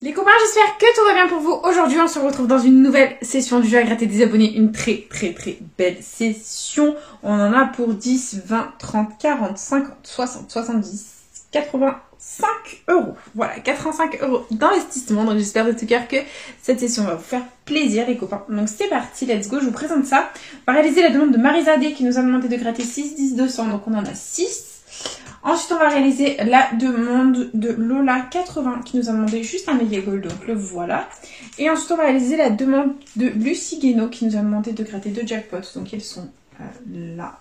Les copains, j'espère que tout va bien pour vous. Aujourd'hui, on se retrouve dans une nouvelle session du jeu à gratter des abonnés. Une très belle session. On en a pour 10, 20, 30, 40, 50, 60, 70, 85 euros. Voilà, 85 euros d'investissement. Donc j'espère de tout cœur que cette session va vous faire plaisir les copains. Donc c'est parti, let's go, je vous présente ça. On va réaliser la demande de Marisa D qui nous a demandé de gratter 6, 10, 200. Donc on en a 6. Ensuite, on va réaliser la demande de Lola 80 qui nous a demandé juste un méga gold, donc le voilà. Et ensuite, on va réaliser la demande de Lucie Guénaud qui nous a demandé de gratter 2 jackpots. Donc, elles sont là.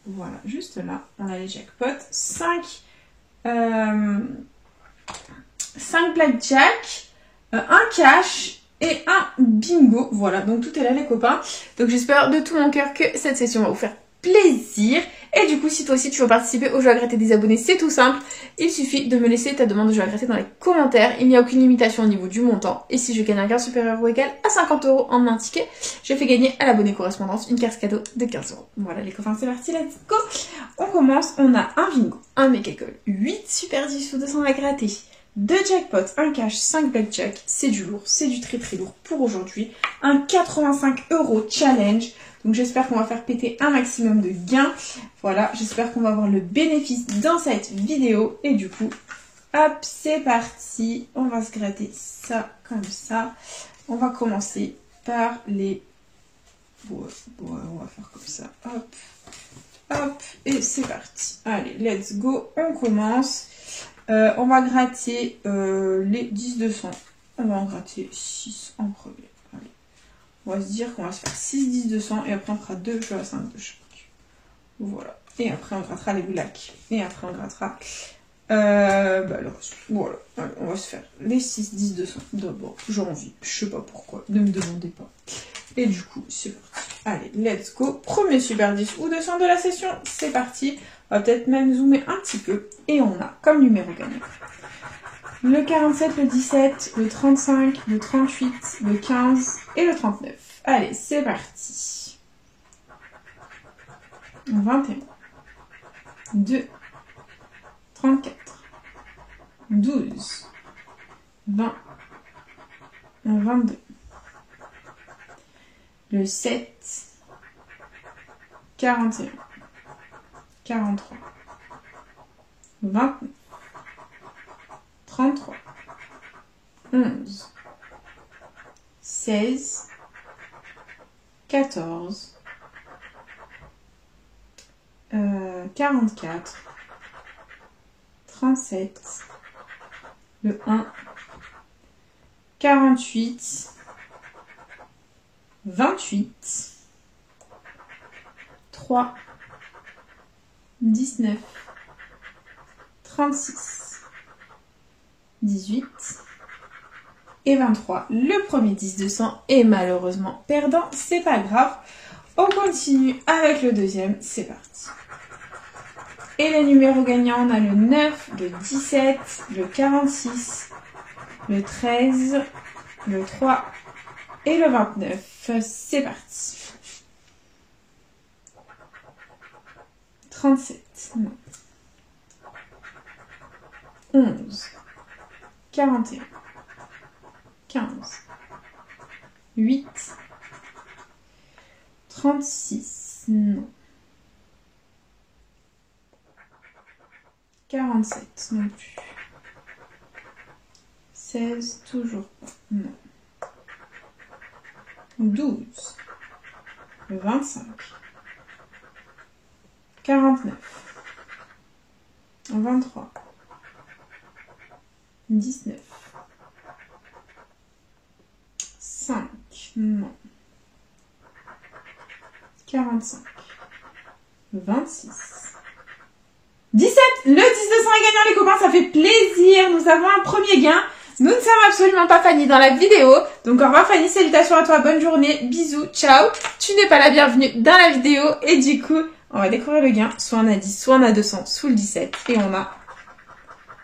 Voilà, juste là. On a les jackpots. 5 blackjack, un cash et un bingo. Voilà, donc tout est là les copains. Donc, j'espère de tout mon cœur que cette session va vous faire plaisir. Et du coup, si toi aussi tu veux participer au jeu à gratter des abonnés, c'est tout simple. Il suffit de me laisser ta demande de jeu à gratter dans les commentaires. Il n'y a aucune limitation au niveau du montant. Et si je gagne un gain supérieur ou égal à 50 euros en un ticket, je fais gagner à l'abonné correspondance une carte cadeau de 15 euros. Voilà les copains, c'est parti, let's go. On commence, on a un bingo, un méga gold, 8 super 10 ou 200 à gratter, 2 jackpots, un cash, 5 blackjack. C'est du lourd, c'est du très lourd pour aujourd'hui. Un 85 euros challenge. Donc j'espère qu'on va faire péter un maximum de gains. Voilà, j'espère qu'on va avoir le bénéfice dans cette vidéo. Et du coup, hop, c'est parti. On va se gratter ça comme ça. On va commencer par les... Ouais, on va faire comme ça. Hop, hop, et c'est parti. Allez, let's go, on commence. On va gratter les 10-200. On va en gratter 6 en premier. On va se dire qu'on va se faire 6, 10, 200 et après on fera 2 jeux à 5 de chaque. Voilà. Et après on grattera les blacks. Et après on grattera le reste. Voilà. Allez, on va se faire les 6, 10, 200. D'abord, j'ai envie. Je sais pas pourquoi. Ne me demandez pas. Et du coup, c'est parti. Allez, let's go. Premier super 10 ou 200 de la session. C'est parti. On va peut-être même zoomer un petit peu. Et on a comme numéro gagnant le 47, le 17, le 35, le 38, le 15 et le 39. Allez, c'est parti. 21, 2, 34, 12, 20, 22, le 7, 41, 43, 29, 33, 11, 16, 14, 44, 37, le 1, 48, 28, 3, 19, 36, 18 et 23. Le premier 10-200 est malheureusement perdant, c'est pas grave. On continue avec le deuxième, c'est parti. Et les numéros gagnants, on a le 9, le 17, le 46, le 13, le 3 et le 29. C'est parti. 37, non. 11, 41, 15, 8, 36, non. 47, non plus. 16, toujours pas, non. 12, 25, 49, 23, 19, 5, non. 45, 26, 17, le 10-200 est gagnant les copains, ça fait plaisir, nous avons un premier gain. Nous ne sommes absolument pas Fanny dans la vidéo, donc au revoir Fanny, salutations à toi, bonne journée, bisous, ciao. Tu n'es pas la bienvenue dans la vidéo et du coup, on va découvrir le gain, soit on a 10, soit on a 200, sous le 17 et on a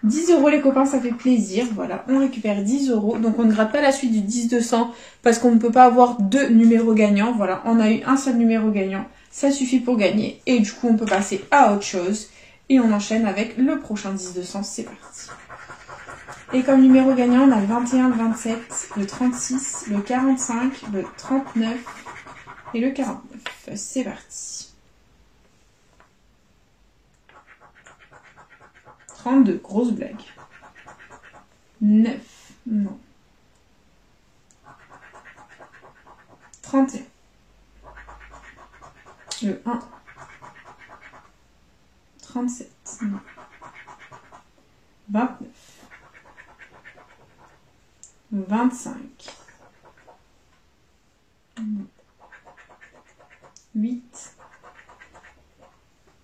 10 euros les copains, ça fait plaisir, voilà, on récupère 10 euros, donc on ne gratte pas la suite du 10-200 parce qu'on ne peut pas avoir deux numéros gagnants, voilà, on a eu un seul numéro gagnant, ça suffit pour gagner et du coup on peut passer à autre chose. Et on enchaîne avec le prochain 10-200, c'est parti. Et comme numéro gagnant, on a le 21, le 27, le 36, le 45, le 39 et le 49. C'est parti. 32, grosse blague. 9, non. 31. Le 1. 37, non. 29. 25. Non. 8.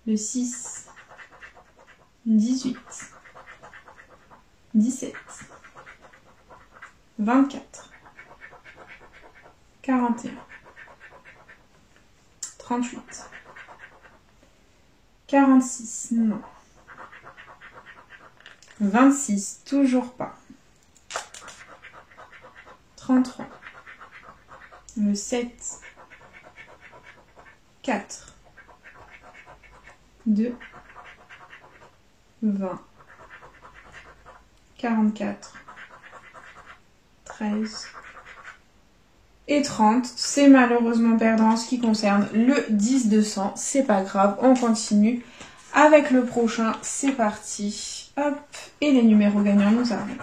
Le 6. 18. 17. 24. 41. 38. 46, non. 26, toujours pas. 33. Le 7. 4. 2. 20. 44. 13. Et 30. C'est malheureusement perdant en ce qui concerne le 10-200. C'est pas grave, on continue avec le prochain. C'est parti. Hop. Et les numéros gagnants, nous avons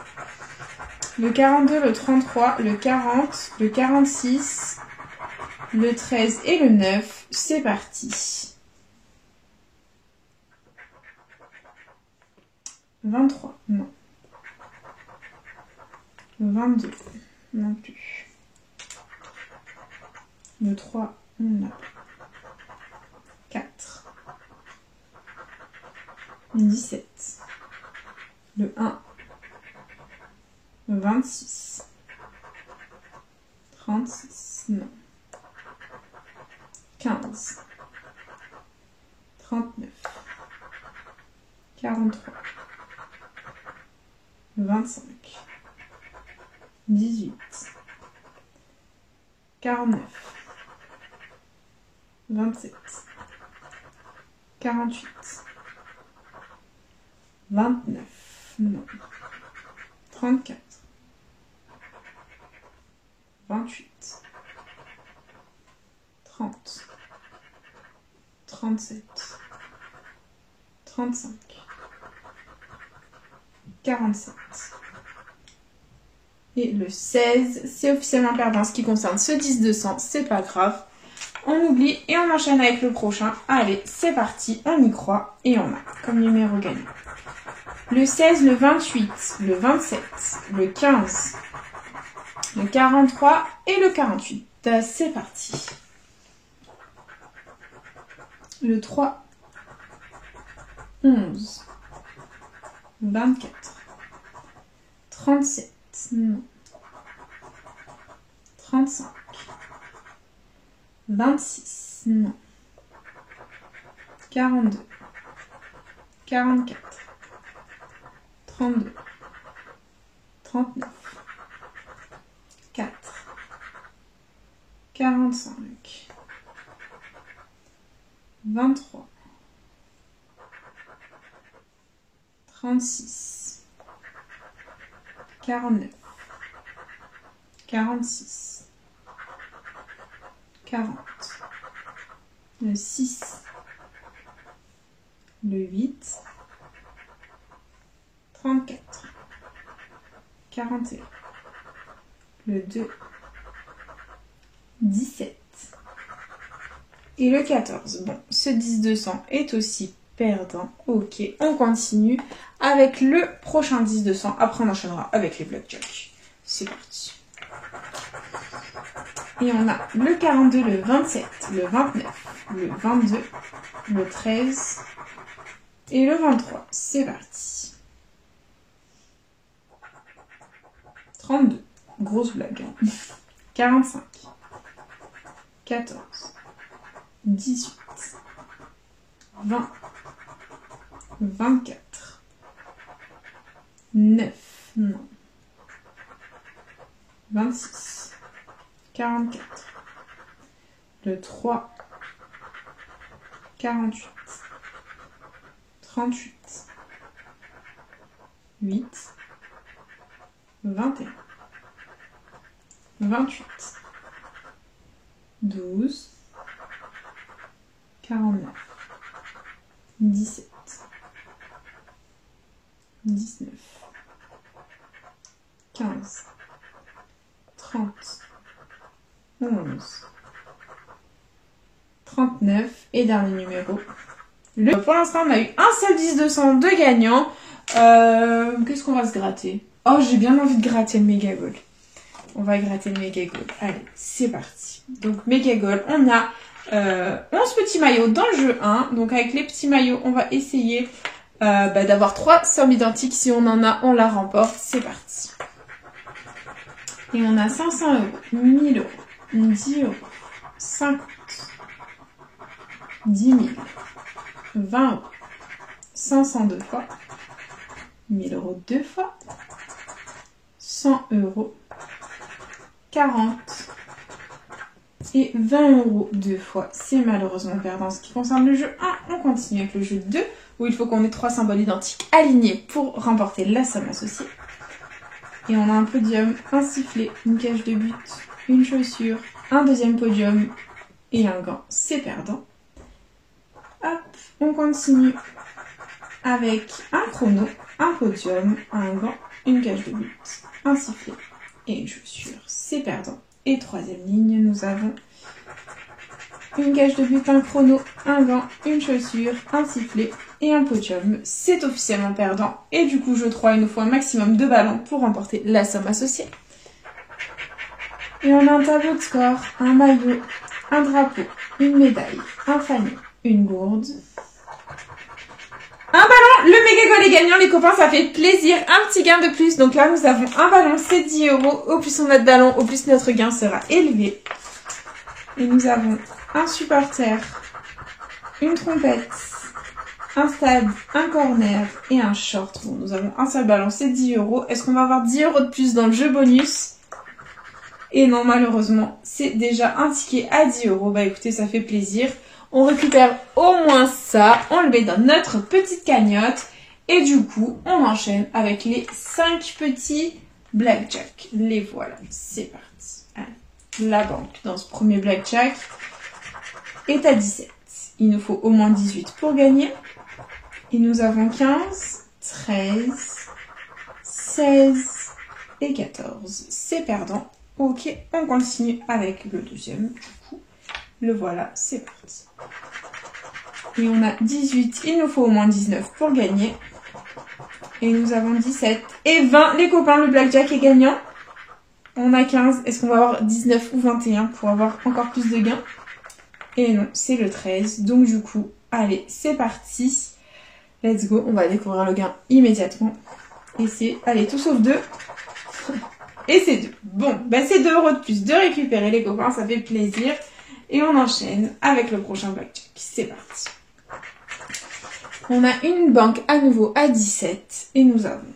le 42, le 33, le 40, le 46, le 13 et le 9. C'est parti. 23, non. 22, non plus. Le 3, on a 4. 17. Le 1. 26. 36, non. 15. 39. 43. 25. 18. 49. 27. 48. 29. Non. 34. 28. 30. 37. 35. 47. Et le 16, c'est officiellement perdant en ce qui concerne ce 10-200, c'est pas grave. On oublie et on enchaîne avec le prochain. Allez, c'est parti, on y croit et on a comme numéro gagnant le 16, le 28, le 27, le 15, le 43 et le 48. C'est parti. Le 3, 11, 24, 37, non. 35, 26, non. 42, 44, 32, 39, 4, 45, 23, 36, 49, 46, 40, le 6, le 8, 34, 41, le 2, 17 et le 14. Bon, ce 10-200 est aussi perdant. Ok, on continue avec le prochain 10-200. Après, on enchaînera avec les blackjack. C'est parti. Et on a le 42, le 27, le 29, le 22, le 13 et le 23. C'est parti. 32. Grosse blague. 45. 14. 18. 20. 24. 9. Non. 26. 44. Le 3. 48. 38. 8. 21, 28, 12, 49, 17, 19, 15, 30, 11, 39 et dernier numéro. Pour l'instant, on a eu un seul 10-200 de gagnant. Qu'est-ce qu'on va se gratter? Oh, j'ai bien envie de gratter le méga goal. On va gratter le méga goal. Allez, c'est parti. Donc, méga goal, on a 11 petits maillots dans le jeu 1. Donc, avec les petits maillots, on va essayer d'avoir 3 sommes identiques. Si on en a, on la remporte. C'est parti. Et on a 500 euros, 1000 euros, 10 euros, 50, 10 000, 20 euros, 500 deux fois, 1000 euros deux fois, 100 euros, 40 et 20 euros deux fois. C'est malheureusement perdant en ce qui concerne le jeu 1. On continue avec le jeu 2 où il faut qu'on ait 3 symboles identiques alignés pour remporter la somme associée. Et on a un podium, un sifflet, une cage de but, une chaussure, un deuxième podium et un gant. C'est perdant. Hop, on continue avec un chrono, un podium, un gant, une cage de but, un sifflet et une chaussure. C'est perdant. Et troisième ligne, nous avons une cage de but, un chrono, un gant, une chaussure, un sifflet et un podium. C'est officiellement perdant. Et du coup, jeu 3, il nous faut un maximum de ballons pour remporter la somme associée. Et on a un tableau de score, un maillot, un drapeau, une médaille, un fanny, une gourde, un ballon. Le méga goal est gagnant, les copains, ça fait plaisir. Un petit gain de plus. Donc là, nous avons un ballon, c'est 10 euros. Au plus on a de ballons, au plus notre gain sera élevé. Et nous avons un supporter, une trompette, un stade, un corner et un short. Bon, nous avons un seul ballon, c'est 10 euros. Est-ce qu'on va avoir 10 euros de plus dans le jeu bonus? Et non, malheureusement, c'est déjà un ticket à 10 euros. Bah écoutez, ça fait plaisir. On récupère au moins ça, on le met dans notre petite cagnotte. Et du coup, on enchaîne avec les 5 petits blackjack. Les voilà, c'est parti. Allez, la banque dans ce premier blackjack est à 17. Il nous faut au moins 18 pour gagner. Et nous avons 15, 13, 16 et 14. C'est perdant. Ok, on continue avec le deuxième. Du coup, le voilà, c'est parti. Et on a 18, il nous faut au moins 19 pour gagner. Et nous avons 17 et 20. Les copains, le blackjack est gagnant. On a 15. Est-ce qu'on va avoir 19 ou 21 pour avoir encore plus de gains? Et non, c'est le 13. Donc du coup, allez, c'est parti. Let's go. On va découvrir le gain immédiatement. Et c'est, allez, tout sauf 2. Et c'est 2. Bon, bah c'est 2 euros de plus de récupérer, les copains. Ça fait plaisir. Et on enchaîne avec le prochain blackjack. C'est parti. On a une banque à nouveau à 17 et nous avons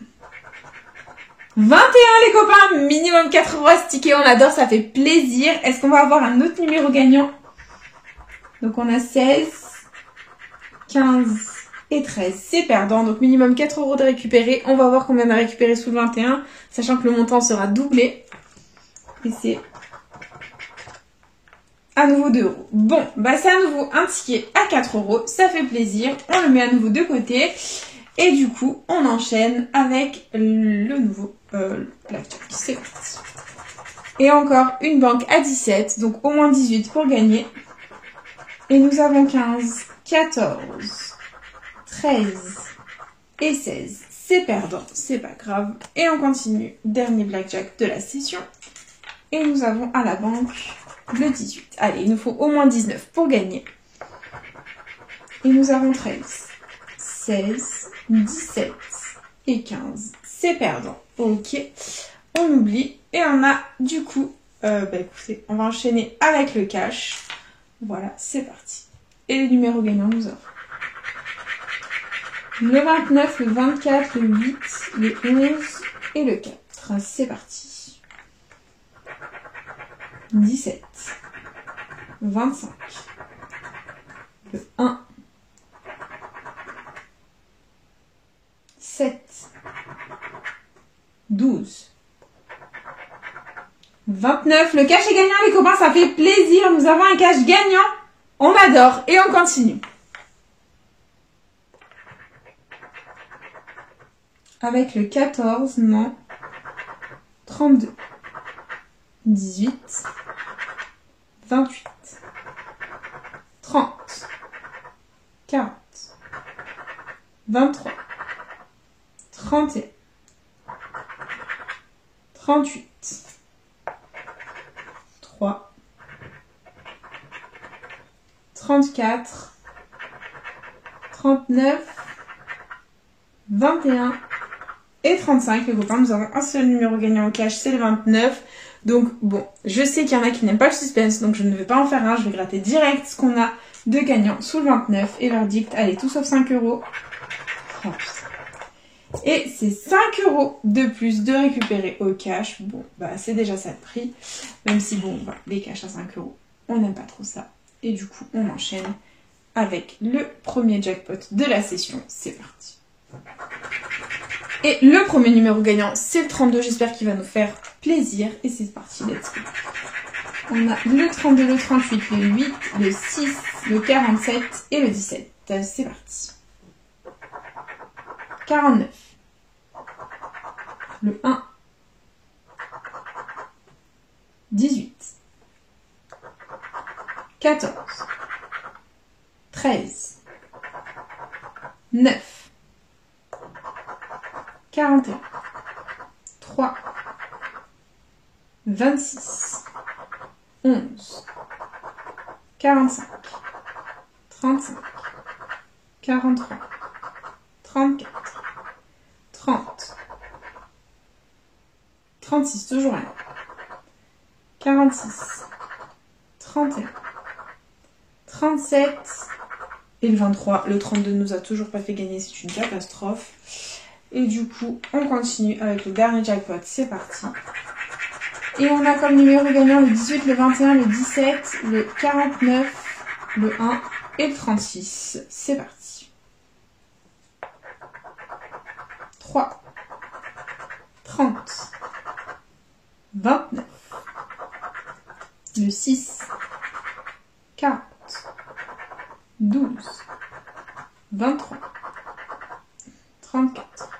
21 les copains, minimum 4 euros à ce ticket, on adore, ça fait plaisir. Est-ce qu'on va avoir un autre numéro gagnant? Donc on a 16, 15 et 13, c'est perdant, donc minimum 4 euros de récupérer. On va voir combien on a récupéré sous le 21, sachant que le montant sera doublé. Et c'est à nouveau 2 euros. Bon, bah c'est à nouveau un ticket à 4 euros. Ça fait plaisir. On le met à nouveau de côté. Et du coup, on enchaîne avec le nouveau blackjack. C'est parti. Et encore une banque à 17. Donc au moins 18 pour gagner. Et nous avons 15, 14, 13 et 16. C'est perdant. C'est pas grave. Et on continue. Dernier blackjack de la session. Et nous avons à la banque le 18. Allez, il nous faut au moins 19 pour gagner. Et nous avons 13, 16, 17 et 15. C'est perdant. Ok. On oublie. Et on a du coup, écoutez, on va enchaîner avec le cash. Voilà, c'est parti. Et les numéros gagnants nous offrent le 29, le 24, le 8, le 11 et le 4. C'est parti. 17, 25, le 1, 7, 12, 29. Le cash est gagnant, les copains, ça fait plaisir. Nous avons un cash gagnant. On adore. Et on continue. Avec le 14, non. 32. 18. 28. 30. 40. 23. 31. 38. 3. 34. 39. 21. Et 35, les copains. Nous avons un seul numéro gagnant au cash, c'est le 29. Donc, bon, je sais qu'il y en a qui n'aiment pas le suspense, donc je ne vais pas en faire un. Je vais gratter direct ce qu'on a de gagnant sous le 29. Et verdict, allez, tout sauf 5 euros. Oh, et c'est 5 euros de plus de récupérer au cash. Bon, bah c'est déjà ça de prix. Même si, bon, voilà, les cash à 5 euros, on n'aime pas trop ça. Et du coup, on enchaîne avec le premier jackpot de la session. C'est parti. Et le premier numéro gagnant, c'est le 32. J'espère qu'il va nous faire plaisir. Et c'est parti, let's go. On a le 32, le 38, le 8, le 6, le 47 et le 17. C'est parti. 49. Le 1. 18. 14. 13. 9. 41. 3. 26. 11. 45. 35. 43. 34. 30. 36, toujours là. 46. 31. 37. Et le 23. Le 32 nous a toujours pas fait gagner, c'est une catastrophe. Et du coup, on continue avec le dernier jackpot. C'est parti. Et on a comme numéro gagnant le 18, le 21, le 17, le 49, le 1 et le 36. C'est parti. 3. 30. 29. Le 6. 40. 12. 23. 34.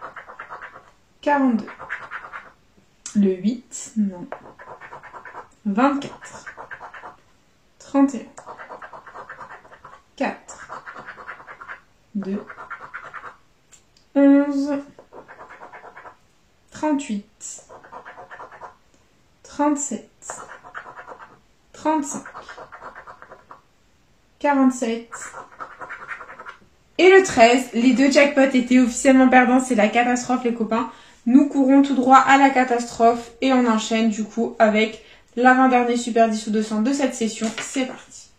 42. Le 8, non. 24. 31. 4. 2. 11. 38. 37. 35. 47. Et le 13, les deux jackpots étaient officiellement perdants, c'est la catastrophe les copains. Nous courons tout droit à la catastrophe et on enchaîne du coup avec l'avant-dernier Super 10 ou 200 de cette session. C'est parti.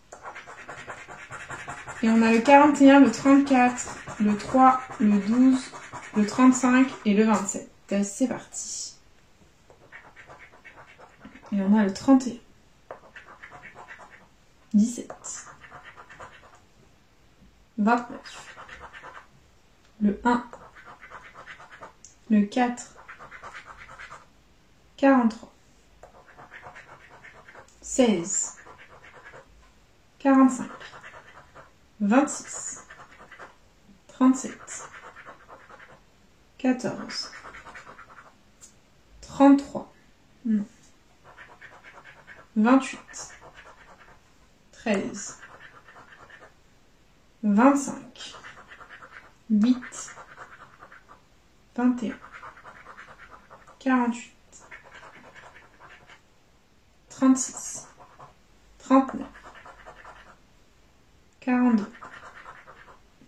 Et on a le 41, le 34, le 3, le 12, le 35 et le 27. C'est parti. Et on a le 31, 17, 29, le 1, le 4, 43, 16, 45, 26, 37, 14, 33, non, 28, 13, 25, 8, 21, 48, 36, 39, 42,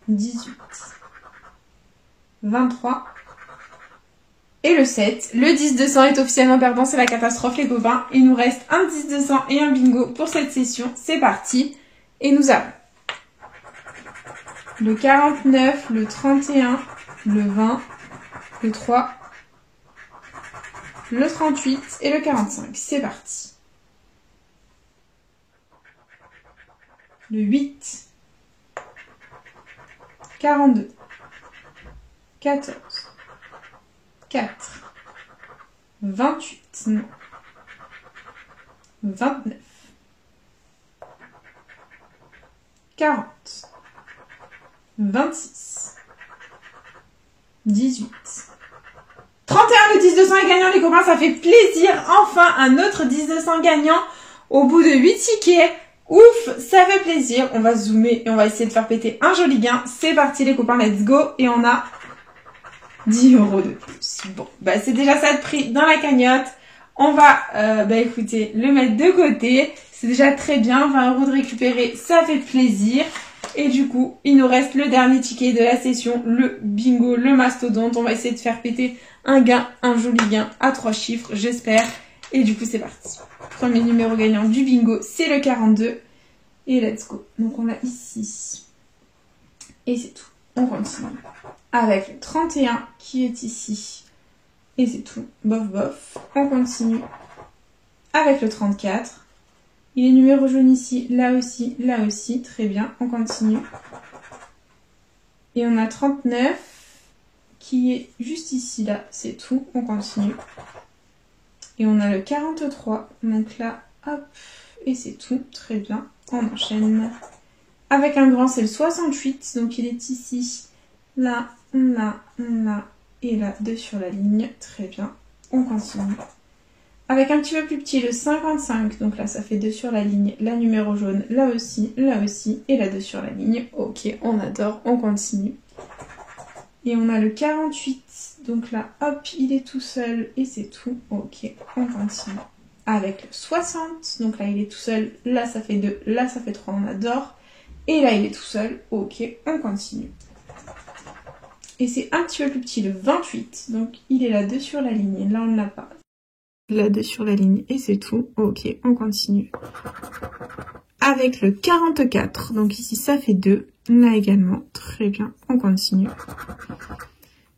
18, 23 et le 7. Le 10-200 est officiellement perdant, c'est la catastrophe les copains. Il nous reste un 10-200 et un bingo pour cette session. C'est parti. Et nous avons le 49, le 31, le 20, le 3, le 38 et le 45. C'est parti. Le 8, 42, 14, 4, 28, non, 29, 40, 26, 18, 31, le 10 de 100 est gagnant les copains, ça fait plaisir. Enfin, un autre 10 de 100 gagnant au bout de 8 tickets. Ouf, ça fait plaisir. On va zoomer et on va essayer de faire péter un joli gain. C'est parti les copains, let's go. Et on a 10 € de plus. Bon, bah c'est déjà ça de prix dans la cagnotte. On va, écoutez, le mettre de côté. C'est déjà très bien, 20 € de récupérer, ça fait plaisir. Et du coup, il nous reste le dernier ticket de la session, le bingo, le mastodonte. On va essayer de faire péter un gain, un joli gain à 3 chiffres, j'espère. Et du coup, c'est parti. Premier numéro gagnant du bingo, c'est le 42. Et let's go. Donc, on l'a ici. Et c'est tout. On continue. Avec le 31 qui est ici. Et c'est tout. Bof, bof. On continue. Avec le 34. Il est numéro jaune ici, là aussi. Très bien. On continue. Et on a 39 qui est juste ici, là. C'est tout. On continue. Et on a le 43. Donc là, hop. Et c'est tout. Très bien. On enchaîne. Avec un grand, c'est le 68. Donc il est ici. Là, là, là. Et là, 2 sur la ligne. Très bien. On continue. Avec un petit peu plus petit, le 55. Donc là, ça fait 2 sur la ligne. La numéro jaune, là aussi. Et la 2 sur la ligne. Ok, on adore. On continue. Et on a le 48. Donc là, hop, il est tout seul. Et c'est tout. Ok, on continue. Avec le 60. Donc là, il est tout seul. Là, ça fait 2. Là, ça fait 3. On adore. Et là, il est tout seul. Ok, on continue. Et c'est un petit peu plus petit, le 28. Donc, il est là, 2 sur la ligne. Là, on ne l'a pas. Là, 2 sur la ligne. Et c'est tout. Ok, on continue. Avec le 44. Donc, ici, ça fait 2. Là également. Très bien. On continue.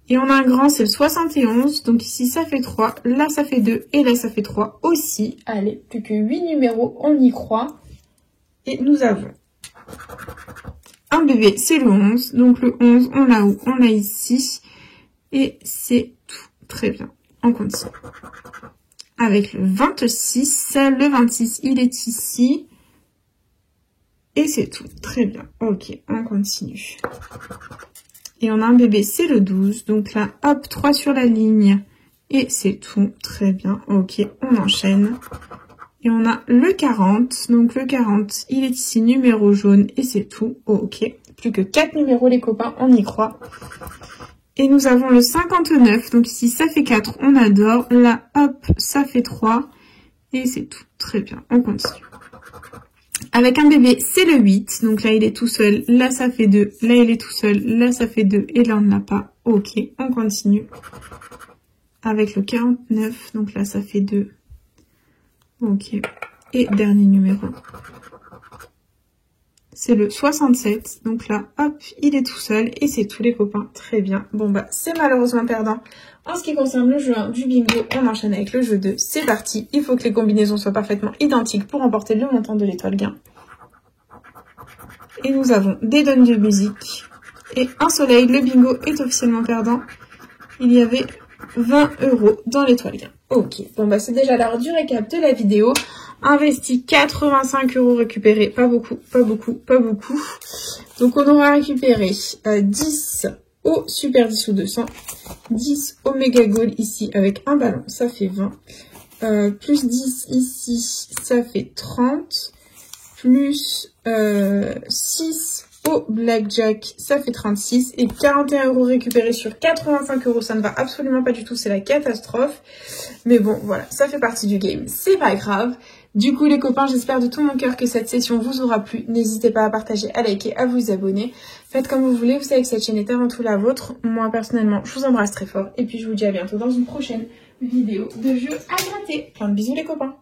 Et on a un grand, c'est le 71. Donc, ici, ça fait 3. Là, ça fait 2. Et là, ça fait 3 aussi. Allez, plus que 8 numéros. On y croit. Et nous avons un bébé, c'est le 11. Donc le 11, on l'a où? On l'a ici. Et c'est tout. Très bien. On continue. Avec le 26. Le 26, il est ici. Et c'est tout. Très bien. Ok, on continue. Et on a un bébé, c'est le 12. Donc là, hop, 3 sur la ligne. Et c'est tout. Très bien. Ok, on enchaîne. Et on a le 40. Donc le 40, il est ici, numéro jaune. Et c'est tout. Ok. Plus que 4 numéros, les copains. On y croit. Et nous avons le 59. Donc ici, ça fait 4. On adore. Là, hop, ça fait 3. Et c'est tout. Très bien. On continue. Avec un bébé, c'est le 8. Donc là, il est tout seul. Là, ça fait 2. Là, il est tout seul. Là, ça fait 2. Et là, on ne l'a pas. Ok. On continue. Avec le 49. Donc là, ça fait 2. Ok. Et dernier numéro. C'est le 67. Donc là, hop, il est tout seul. Et c'est tous les copains. Très bien. Bon, bah, c'est malheureusement perdant. En ce qui concerne le jeu 1 du bingo, on enchaîne avec le jeu 2. C'est parti. Il faut que les combinaisons soient parfaitement identiques pour remporter le montant de l'étoile gain. Et nous avons des donnes de musique et un soleil. Le bingo est officiellement perdant. Il y avait 20 € dans l'étoile gain. Ok, bon bah c'est déjà l'heure du récap de la vidéo. Investi 85 € récupérés, pas beaucoup. Donc on aura récupéré 10 au Super 10 ou 200, 10 au Mega Goal ici avec un ballon, ça fait 20, plus 10 ici, ça fait 30, plus 6 au Blackjack, ça fait 36 et 41 € récupérés sur 85 €. Ça ne va absolument pas du tout, c'est la catastrophe. Mais bon, voilà, ça fait partie du game, c'est pas grave. Du coup, les copains, j'espère de tout mon cœur que cette session vous aura plu. N'hésitez pas à partager, à liker, à vous abonner. Faites comme vous voulez, vous savez que cette chaîne est avant tout la vôtre. Moi, personnellement, je vous embrasse très fort. Et puis, je vous dis à bientôt dans une prochaine vidéo de jeu à gratter. Plein de bisous, les copains.